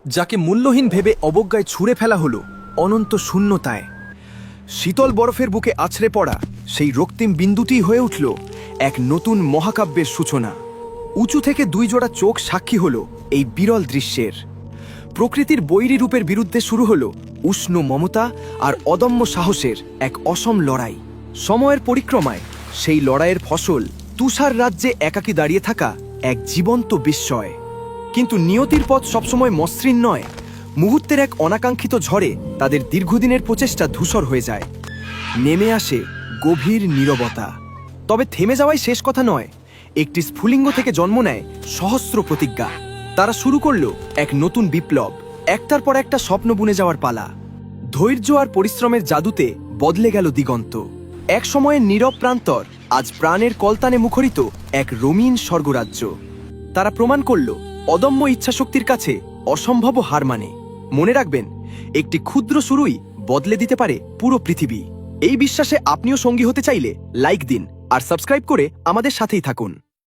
যাকে মূল্যহীন ভেবে অবজ্ঞায় ছুঁড়ে ফেলা হলো অনন্ত শূন্যতায়। শীতল বরফের বুকে আছড়ে পড়া সেই রক্তিম বিন্দুটি হয়ে উঠল এক নতুন মহাকাব্যের সূচনা। উঁচু থেকে দুই জোড়া চোখ সাক্ষী হল এই বিরল দৃশ্যের। প্রকৃতির বৈরী রূপের বিরুদ্ধে শুরু হল উষ্ণ মমতা আর অদম্য সাহসের এক অসম লড়াই। সময়ের পরিক্রমায় সেই লড়াইয়ের ফসল তুষার রাজ্যে একাকী দাঁড়িয়ে থাকা এক জীবন্ত বিস্ময়। কিন্তু নিয়তির পথ সবসময় মসৃণ নয়। মুহূর্তের এক অনাকাঙ্ক্ষিত ঝড়ে তাদের দীর্ঘদিনের প্রচেষ্টা ধূসর হয়ে যায়। নেমে আসে গভীর নীরবতা। তবে থেমে যাওয়াই শেষ কথা নয়। একটি স্ফুলিঙ্গ থেকে জন্ম নেয় সহস্র প্রতিজ্ঞা। তারা শুরু করল এক নতুন বিপ্লব, একটার পর একটা স্বপ্ন বুনে যাওয়ার পালা। ধৈর্য আর পরিশ্রমের জাদুতে বদলে গেল দিগন্ত। এক সময়ের নীরব প্রান্তর আজ প্রাণের কলতানে মুখরিত এক রঙিন স্বর্গরাজ্য। তারা প্রমাণ করল অদম্য ইচ্ছাশক্তির কাছে অসম্ভব হার মানে। মনে রাখবেন, একটি ক্ষুদ্র শুরুই বদলে দিতে পারে পুরো পৃথিবী। এই বিশ্বাসে আপনিও সঙ্গী হতে চাইলে লাইক দিন আর সাবস্ক্রাইব করে আমাদের সাথেই থাকুন।